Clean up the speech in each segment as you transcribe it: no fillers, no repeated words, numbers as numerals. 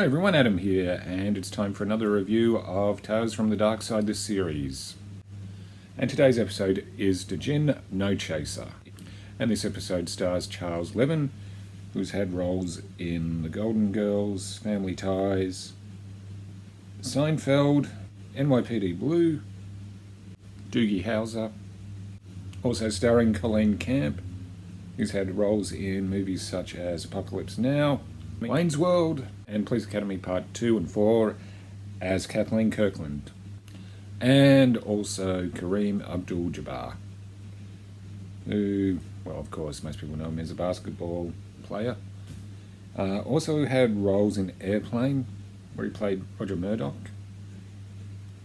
Hi everyone, Adam here, and it's time for another review of Tales from the Darkside, the series. And today's episode is DJinn, No Chaser. And this episode stars Charles Levin, who's had roles in The Golden Girls, Family Ties, Seinfeld, NYPD Blue, Doogie Howser. Also starring Colleen Camp, who's had roles in movies such as Apocalypse Now, Wayne's World, and Police Academy Part 2 and 4 as Kathleen Kirkland. And also Kareem Abdul-Jabbar, who, well, of course, most people know him as a basketball player. Also had roles in Airplane, where he played Roger Murdoch.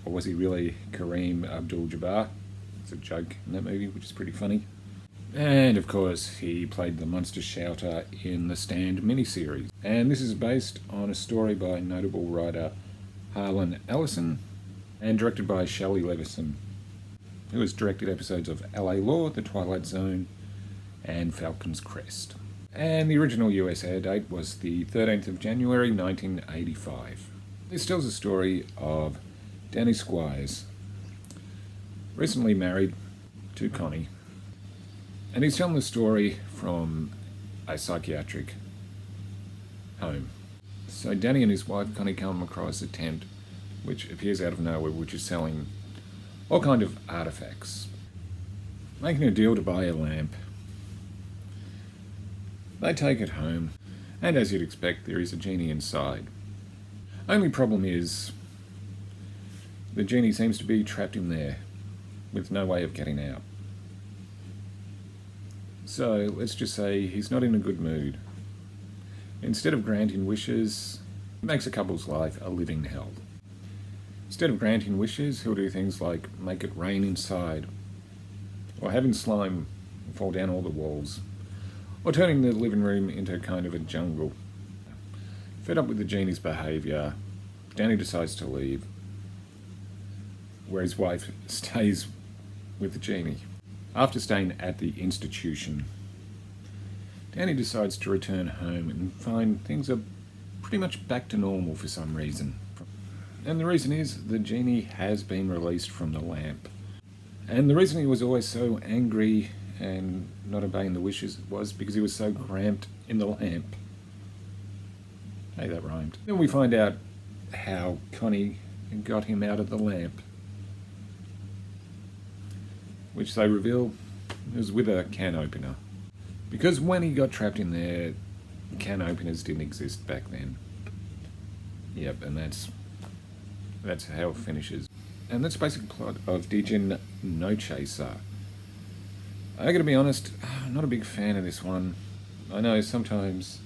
Or was he really Kareem Abdul-Jabbar? It's a joke in that movie, which is pretty funny. And of course, he played the monster shouter in the Stand miniseries. And this is based on a story by notable writer Harlan Ellison and directed by Shelley Levison, who has directed episodes of LA Law, The Twilight Zone, and Falcon's Crest. And the original US air date was the 13th of January 1985. This tells the story of Danny Squires, recently married to Connie. And he's telling the story from a psychiatric home. So Danny and his wife Connie come across a tent which appears out of nowhere, which is selling all kind of artifacts. Making a deal to buy a lamp. They take it home, and as you'd expect, there is a genie inside. Only problem is, the genie seems to be trapped in there, with no way of getting out. So let's just say he's not in a good mood. Instead of granting wishes, it makes a couple's life a living hell. Instead of granting wishes, he'll do things like make it rain inside, or having slime fall down all the walls, or turning the living room into kind of a jungle. Fed up with the genie's behaviour, Danny decides to leave, where his wife stays with the genie. After staying at the institution, Danny decides to return home and find things are pretty much back to normal for some reason. And the reason is the genie has been released from the lamp. And the reason he was always so angry and not obeying the wishes was because he was so cramped in the lamp. Hey, that rhymed. Then we find out how Connie got him out of the lamp, which they reveal was with a can opener. Because when he got trapped in there, can openers didn't exist back then. Yep, and that's how it finishes. And that's the basic plot of DJinn, No Chaser. I gotta be honest, I'm not a big fan of this one. I know sometimes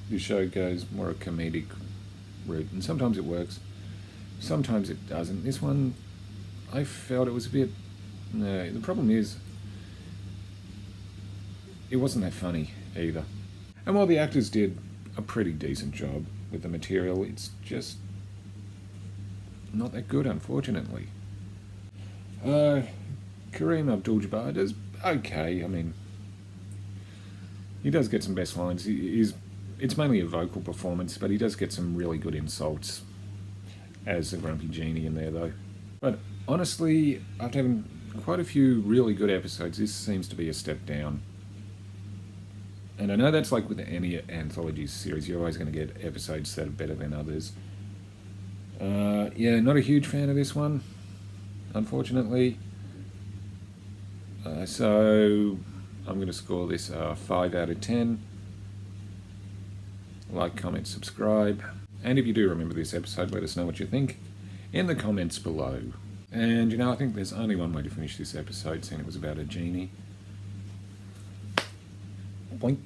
the show goes more a comedic route, and sometimes it works, sometimes it doesn't. This one, I felt it was a bit... No, the problem is, it wasn't that funny either. And while the actors did a pretty decent job with the material, it's just not that good, unfortunately. Kareem Abdul-Jabbar does okay. I mean, he does get some best lines. It's mainly a vocal performance, but he does get some really good insults as the grumpy genie in there, though. But honestly, after having quite a few really good episodes, this seems to be a step down. And I know that's like with any anthology series, you're always going to get episodes that are better than others. Yeah, not a huge fan of this one, unfortunately. So I'm going to score this 5 out of 10. Like, comment, subscribe. And if you do remember this episode, let us know what you think in the comments below. And you know, I think there's only one way to finish this episode, seeing it was about a genie. Boink.